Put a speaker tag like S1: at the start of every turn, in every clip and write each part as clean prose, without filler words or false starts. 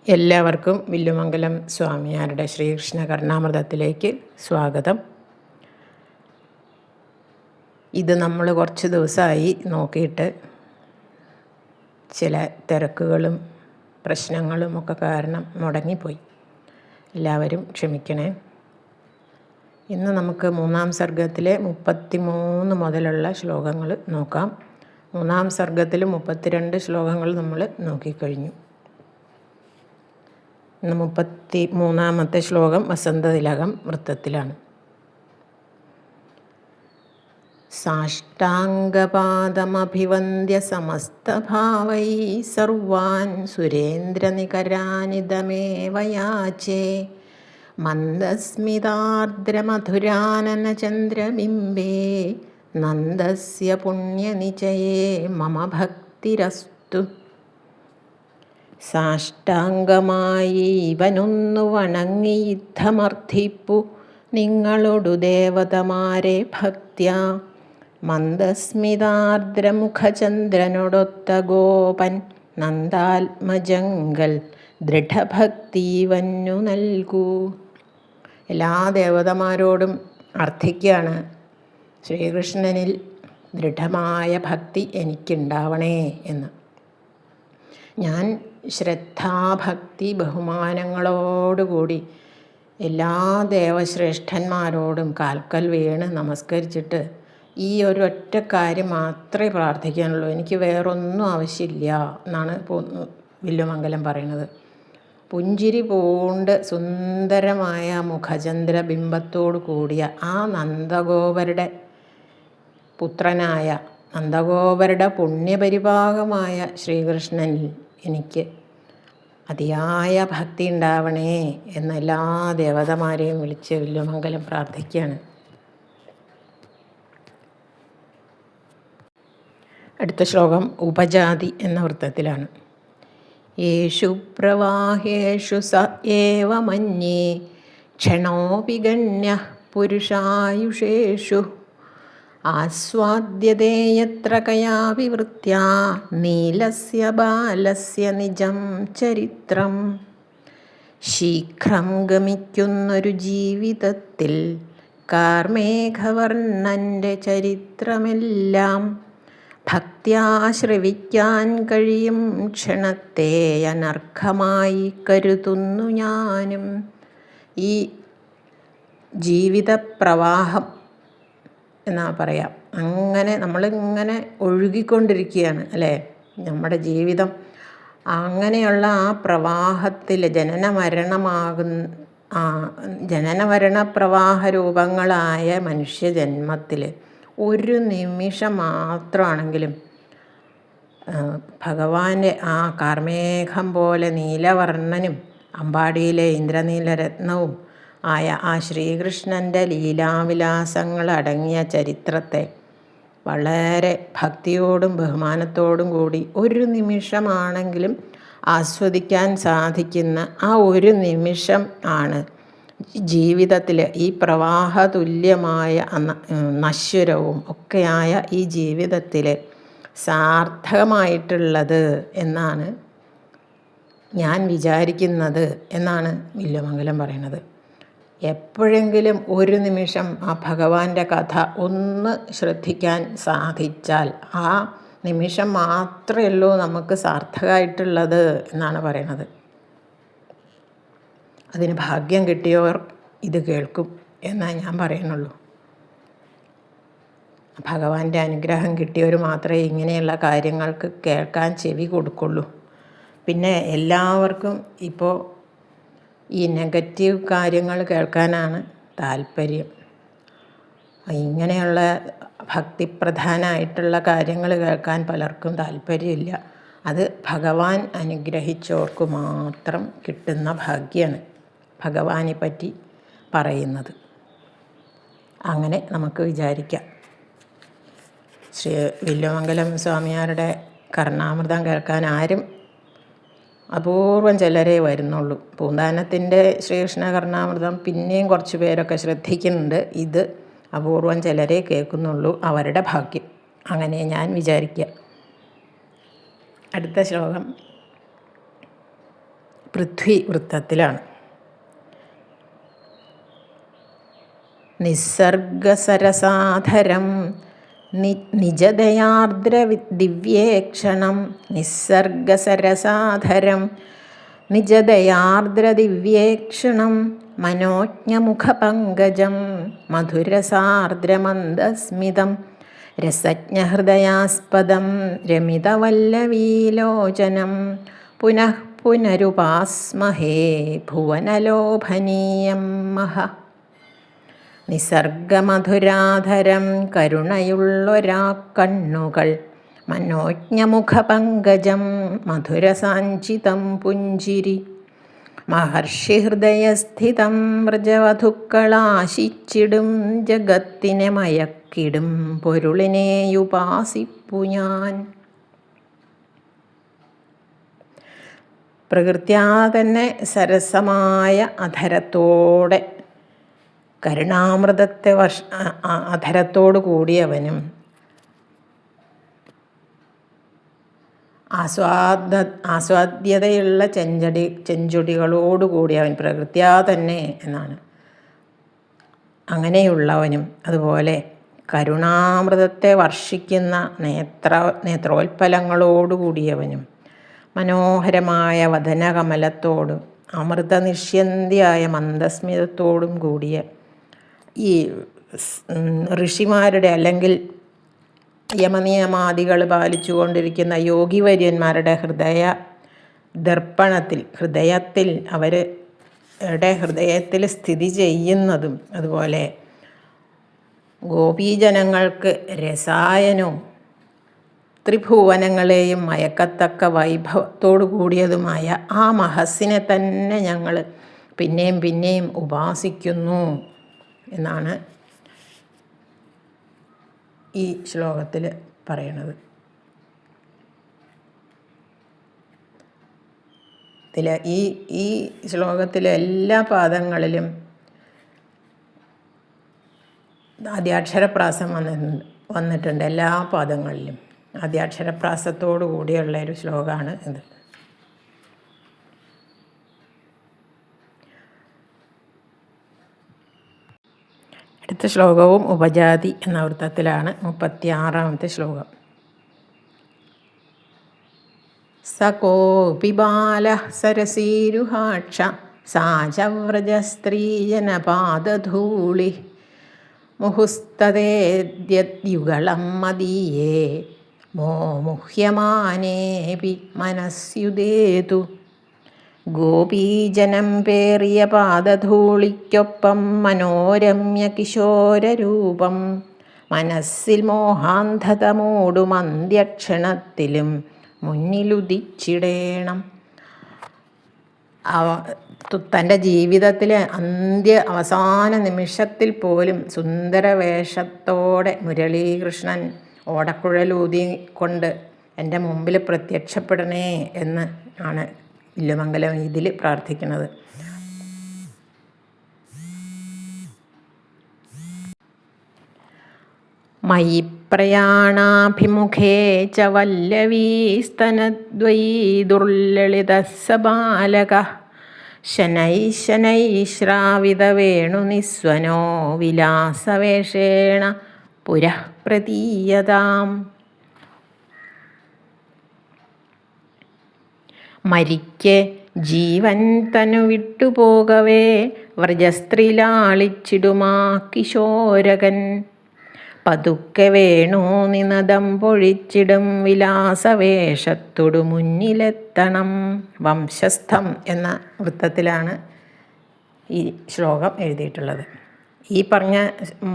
S1: എല്ലാവർക്കും വില്ലുമംഗലം സ്വാമിയാരുടെ ശ്രീകൃഷ്ണ കർണാമൃതത്തിലേക്ക് സ്വാഗതം. ഇത് നമ്മൾ കുറച്ച് ദിവസമായി നോക്കിയിട്ട് ചില തിരക്കുകളും പ്രശ്നങ്ങളും ഒക്കെ കാരണം മുടങ്ങിപ്പോയി. എല്ലാവരും ക്ഷമിക്കണേ. ഇന്ന് നമുക്ക് 3-ാം സർഗത്തിലെ 33 മുതലുള്ള ശ്ലോകങ്ങൾ നോക്കാം. 3-ാം സർഗത്തിൽ 32 ശ്ലോകങ്ങൾ നമ്മൾ നോക്കിക്കഴിഞ്ഞു. ഇന്ന് 33-ാമത്തെ ശ്ലോകം വസന്തതിലകം വൃത്തത്തിലാണ്. സാഷ്ടാംഗപാദമഭിവന്ദ്യ സമസ്തഭാവൈ സർവാൻ സുരേന്ദ്രനികരാനിതമേവ യാചേ മന്ദസ്മിതാർദ്രമധുരാനനചന്ദ്രബിംബേ നന്ദസ്യ പുണ്യനിചയേ മമ ഭക്തിരസ്തു. സാഷ്ടാംഗമായി ഇവനൊന്നു വണങ്ങി യുദ്ധമർത്ഥിപ്പു നിങ്ങളൊടു ദേവതമാരെ ഭക്ത്യാ. മന്ദസ്മിതാർദ്രമുഖചന്ദ്രനോടൊത്ത ഗോപൻ നന്ദാത്മജങ്കൽ ദൃഢഭക്തിവന്നു നൽകൂ. എല്ലാ ദേവതമാരോടും അർത്ഥിക്കുകയാണ്, ശ്രീകൃഷ്ണനിൽ ദൃഢമായ ഭക്തി എനിക്കുണ്ടാവണേ എന്ന്. ഞാൻ ശ്രദ്ധാഭക്തി ബഹുമാനങ്ങളോടുകൂടി എല്ലാ ദേവശ്രേഷ്ഠന്മാരോടും കാൽക്കൽ വീണ് നമസ്കരിച്ചിട്ട് ഈ ഒരൊറ്റ കാര്യം മാത്രമേ പ്രാർത്ഥിക്കാനുള്ളൂ, എനിക്ക് വേറൊന്നും ആവശ്യമില്ല എന്നാണ് വില്ലുമംഗലം പറയുന്നത്. പുഞ്ചിരി പൂണ്ട് സുന്ദരമായ മുഖചന്ദ്ര ബിംബത്തോടു കൂടിയ ആ നന്ദഗോപരുടെ പുത്രനായ നന്ദഗോപരുടെ പുണ്യപരിഭാഗമായ ശ്രീകൃഷ്ണനിൽ എനിക്ക് അതിയായ ഭക്തി ഉണ്ടാവണേ എന്ന് എല്ലാ ദേവതമാരെയും വിളിച്ച് വില്ലുമംഗലം പ്രാർത്ഥിക്കുകയാണ്. അടുത്ത ശ്ലോകം ഉപജാതി എന്ന വൃത്തത്തിലാണ്. യേഷു പ്രവാഹേഷു സ ഏവ മന്യേ ക്ഷണോപി ഗണ്യഃ പുരുഷായുഷേഷു ആസ്വാദ്യതേ യത്ര കയാപി വൃത്യാ നീലസ്യ ബാലസ്യ നിജം ചരിത്രം. ശീഘ്രം ഗമിക്കുന്നൊരു ജീവിതത്തിൽ കാർമേഘവർണ്ണൻ്റെ ചരിത്രമെല്ലാം ഭക്ത്യാ ശ്രവിക്കാൻ കഴിയും ക്ഷണത്തെ അനർഘമായി കരുതുന്നു ഞാനും. ഈ ജീവിതപ്രവാഹം എന്നാ പറയാം, അങ്ങനെ നമ്മളിങ്ങനെ ഒഴുകിക്കൊണ്ടിരിക്കുകയാണ് അല്ലേ നമ്മുടെ ജീവിതം. അങ്ങനെയുള്ള ആ പ്രവാഹത്തിൽ ജനനമരണ പ്രവാഹ രൂപങ്ങളായ മനുഷ്യജന്മത്തിൽ ഒരു നിമിഷം മാത്രമാണെങ്കിലും ഭഗവാന്റെ ആ കാർമേഘം പോലെ നീലവർണ്ണനും അമ്പാടിയിലെ ഇന്ദ്രനീലരത്നവും ആയ ആ ശ്രീകൃഷ്ണൻ്റെ ലീലാവിലാസങ്ങളടങ്ങിയ ചരിത്രത്തെ വളരെ ഭക്തിയോടും ബഹുമാനത്തോടും കൂടി ഒരു നിമിഷമാണെങ്കിലും ആസ്വദിക്കാൻ സാധിക്കുന്ന ആ ഒരു നിമിഷം ആണ് ജീവിതത്തിൽ ഈ പ്രവാഹതുല്യമായ നശ്വരവും ഒക്കെയായ ഈ ജീവിതത്തിൽ സാർത്ഥകമായിട്ടുള്ളത് എന്നാണ് ഞാൻ വിചാരിക്കുന്നത് എന്നാണ് വില്ലുമംഗലം പറയുന്നത്. എപ്പോഴെങ്കിലും ഒരു നിമിഷം ആ ഭഗവാന്റെ കഥ ഒന്ന് ശ്രദ്ധിക്കാൻ സാധിച്ചാൽ ആ നിമിഷം മാത്രമേ ഉള്ളൂ നമുക്ക് സാർത്ഥകമായിട്ടുള്ളത് എന്നാണ് പറയുന്നത്. അതിന് ഭാഗ്യം കിട്ടിയവർ ഇത് കേൾക്കും എന്നേ ഞാൻ പറയുന്നുള്ളൂ. ഭഗവാന്റെ അനുഗ്രഹം കിട്ടിയവർ മാത്രമേ ഇങ്ങനെയുള്ള കാര്യങ്ങൾക്ക് കേൾക്കാൻ ചെവി കൊടുക്കുള്ളൂ. പിന്നെ എല്ലാവർക്കും ഇപ്പോൾ ഈ നെഗറ്റീവ് കാര്യങ്ങൾ കേൾക്കാനാണ് താല്പര്യം. ഇങ്ങനെയുള്ള ഭക്തിപ്രധാനമായിട്ടുള്ള കാര്യങ്ങൾ കേൾക്കാൻ പലർക്കും താല്പര്യമില്ല. അത് ഭഗവാൻ അനുഗ്രഹിച്ചവർക്ക് മാത്രം കിട്ടുന്ന ഭാഗ്യമാണ് ഭഗവാനെ പറ്റി പറയുന്നത്. അങ്ങനെ നമുക്ക് വിചാരിക്കാം. ശ്രീ വില്ലുമംഗലം സ്വാമിയാരുടെ കർണാമൃതം കേൾക്കാൻ ആരും അപൂർവം ചിലരേ വരുന്നുള്ളൂ. പൂന്താനത്തിൻ്റെ ശ്രീകൃഷ്ണ കർണാമൃതം പിന്നെയും കുറച്ച് പേരൊക്കെ ശ്രദ്ധിക്കുന്നുണ്ട്. ഇത് അപൂർവം ചിലരേ കേൾക്കുന്നുള്ളൂ. അവരുടെ ഭാഗ്യം, അങ്ങനെ ഞാൻ വിചാരിക്കുക. അടുത്ത ശ്ലോകം പൃഥ്വി വൃത്തത്തിലാണ്. നിസ്സർഗസരസാധരം നിജദയാർദ്ര ദിവ്യേക്ഷണം. നിസ്സർഗസരസാധരം നിജദയാർദ്ര ദിവ്യേക്ഷണം. മനോജ്ഞമുഖപങ്കജം മധുരസാർദ്രമന്ദസ്മിതം. രസജ്ഞഹൃദയാസ്പദം രമിതവല്ലവീലോചനം. പുനഃ പുനരുപാസ്മഹേ ഭുവനലോഭനീയം മഹ. നിസർഗമധുരാധരം കരുണയുള്ളൊരാ കണ്ണുകൾ. മനോജ്ഞമുഖപങ്കജം മധുരസാഞ്ചിതം പുഞ്ചിരി. മഹർഷിഹൃദയസ്ഥിതം വ്രജവധുക്കളാശിച്ചിടും. ജഗത്തിനെ മയക്കിടും പൊരുളിനെയുപാസിപ്പു ഞാൻ. പ്രകൃത്യാ തന്നെ സരസമായ അധരത്തോടെ കരുണാമൃതത്തെ അധരത്തോടു കൂടിയവനും ആസ്വാദ്യതയുള്ള ചെഞ്ചൊടികളോടു കൂടിയവൻ. പ്രകൃത്യാ തന്നെ എന്നാണ്. അങ്ങനെയുള്ളവനും അതുപോലെ കരുണാമൃതത്തെ വർഷിക്കുന്ന നേത്രോൽപ്പലങ്ങളോടു കൂടിയവനും മനോഹരമായ വദനകമലത്തോടും അമൃതനിഷ്യന്തിയായ മന്ദസ്മിതത്തോടും കൂടിയ ഈ ഋഷിമാരുടെ അല്ലെങ്കിൽ യമനിയമാദികൾ പാലിച്ചു കൊണ്ടിരിക്കുന്ന യോഗിവര്യന്മാരുടെ ഹൃദയത്തിൽ അവരുടെ ഹൃദയത്തിൽ സ്ഥിതി ചെയ്യുന്നതും അതുപോലെ ഗോപീജനങ്ങൾക്ക് രസായനവും ത്രിഭുവനങ്ങളെയും മയക്കത്തക്ക വൈഭവത്തോടു കൂടിയതുമായ ആ മഹസ്സിനെ തന്നെ ഞങ്ങൾ പിന്നെയും പിന്നെയും ഉപാസിക്കുന്നു എന്നാണ് ഈ ശ്ലോകത്തിൽ പറയണത്. ഈ ശ്ലോകത്തിലെ എല്ലാ പാദങ്ങളിലും ആദ്യാക്ഷരപ്രാസം വന്നിട്ടുണ്ട്. എല്ലാ പാദങ്ങളിലും ആദ്യാക്ഷരപ്രാസത്തോടു കൂടിയുള്ള ഒരു ശ്ലോകമാണ് ഇത്. അടുത്ത ശ്ലോകവും ഉപജാതി എന്ന വൃത്തത്തിലാണ്. 36ാമത്തെ ശ്ലോകം. സകോപി ബാലഃ സരസീരുഹാക്ഷ സാചവ്രജസ്ത്രീജനപാദധൂളി മുഹുസ്തതേദ്യുഗളം മദീയേ മോമുഹ്യമാനേപി മനസ്യുദേതു. ഗോപീജനം പേറിയ പാദധൂളിക്കൊപ്പം മനോരമ്യ കിശോരരൂപം മനസ്സിൽ മോഹാന്ധത മൂടും അന്ത്യക്ഷണത്തിലും മുന്നിലുദിച്ചിടേണം. തൻ്റെ ജീവിതത്തിലെ അവസാന നിമിഷത്തിൽ പോലും സുന്ദരവേഷത്തോടെ മുരളീകൃഷ്ണൻ ഓടക്കുഴലൂതിക്കൊണ്ട് എൻ്റെ മുമ്പിൽ പ്രത്യക്ഷപ്പെടണേ എന്ന് ആണ് വില്ലുമംഗലം ഇതിൽ പ്രാർത്ഥിക്കുന്നത്. മയി പ്രയാണാഭിമുഖേ ച വല്ലവീ സ്തനദ്വയീ ദുർലളിതസ്സ ബാലകഃ ശനൈശ്രാവിതവേണുനിസ്വനോ വിലാസവേഷേണ പുരഃ പ്രതീയതാം. മരിക്കെ ജീവൻ തനു വിട്ടുപോകവേ വ്രജസ്ത്രീ ലാളിച്ചിടുമാ കിശോരകൻ. പതുക്കെ വേണു നിനദം പൊഴിച്ചിടും വിലാസവേഷത്തോടു മുന്നിലെത്തണം. വംശസ്ഥം എന്ന വൃത്തത്തിലാണ് ഈ ശ്ലോകം എഴുതിയിട്ടുള്ളത്. ഈ പറഞ്ഞ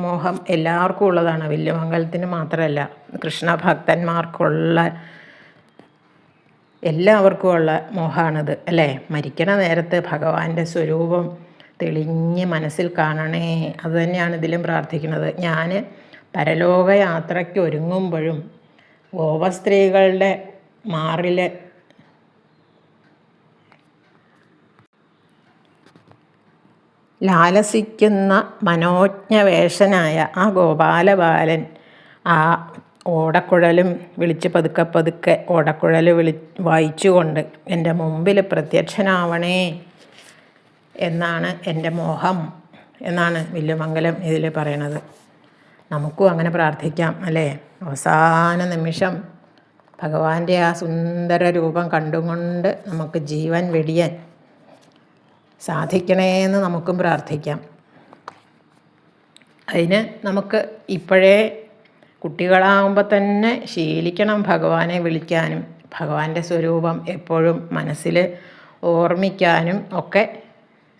S1: മോഹം എല്ലാവർക്കും ഉള്ളതാണ്. വില്ലുമംഗലത്തിന് മാത്രമല്ല, കൃഷ്ണഭക്തന്മാർക്കുള്ള എല്ലാവർക്കും ഉള്ള മോഹമാണിത് അല്ലേ. മരിക്കണ നേരത്ത് ഭഗവാന്റെ സ്വരൂപം തെളിഞ്ഞ് മനസ്സിൽ കാണണേ. അതുതന്നെയാണ് ഇതിലും പ്രാർത്ഥിക്കുന്നത്. ഞാൻ പരലോകയാത്രയ്ക്ക് ഒരുങ്ങുമ്പോഴും ഗോപസ്ത്രീകളുടെ മാറിൽ ലാലസിക്കുന്ന മനോജ്ഞവേഷനായ ആ ഗോപാലബാലൻ ആ ഓടക്കുഴലും വിളിച്ച് പതുക്കെ പതുക്കെ ഓടക്കുഴൽ വായിച്ചുകൊണ്ട് എൻ്റെ മുമ്പിൽ പ്രത്യക്ഷനാവണേ എന്നാണ് എൻ്റെ മോഹം എന്നാണ് വില്ലുമംഗലം ഇതിൽ പറയണത്. നമുക്കും അങ്ങനെ പ്രാർത്ഥിക്കാം അല്ലേ? അവസാന നിമിഷം ഭഗവാന്റെ ആ സുന്ദര രൂപം കണ്ടുകൊണ്ട് നമുക്ക് ജീവൻ വെടിയാൻ സാധിക്കണേന്ന് നമുക്കും പ്രാർത്ഥിക്കാം. അതിന് നമുക്ക് ഇപ്പോഴേ കുട്ടികളാകുമ്പോൾ തന്നെ ശീലിക്കണം ഭഗവാനെ വിളിക്കാനും ഭഗവാന്റെ സ്വരൂപം എപ്പോഴും മനസ്സിൽ ഓർമ്മിക്കാനും ഒക്കെ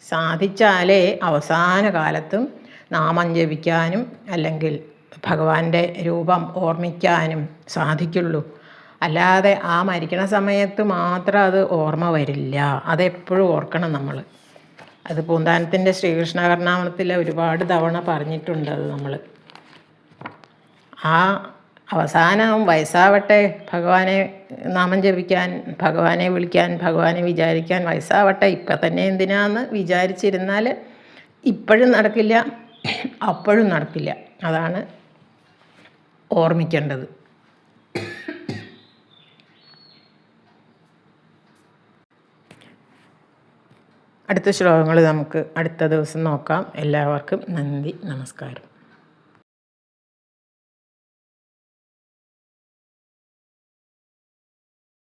S1: സാധിച്ചാലേ അവസാന കാലത്തും നാമം ജപിക്കാനും അല്ലെങ്കിൽ ഭഗവാന്റെ രൂപം ഓർമ്മിക്കാനും സാധിക്കുള്ളൂ. അല്ലാതെ ആ മരിക്കണ സമയത്ത് മാത്രം അത് ഓർമ്മ വരില്ല. അതെപ്പോഴും ഓർക്കണം നമ്മൾ. അത് പൂന്താനത്തിൻ്റെ ശ്രീകൃഷ്ണ കർണാമത്തിൽ ഒരുപാട് തവണ പറഞ്ഞിട്ടുണ്ട്. അത് നമ്മൾ ആ അവസാനം വയസ്സാവട്ടെ ഭഗവാനെ നാമം ജപിക്കാൻ, ഭഗവാനെ വിളിക്കാൻ, ഭഗവാനെ വിചാരിക്കാൻ വയസ്സാവട്ടെ, ഇപ്പം തന്നെ എന്തിനാന്ന് വിചാരിച്ചിരുന്നാൽ ഇപ്പോഴും നടക്കില്ല, അപ്പോഴും നടക്കില്ല. അതാണ് ഓർമ്മിക്കേണ്ടത്. അടുത്ത ശ്ലോകങ്ങൾ നമുക്ക് അടുത്ത ദിവസം നോക്കാം. എല്ലാവർക്കും നന്ദി, നമസ്കാരം.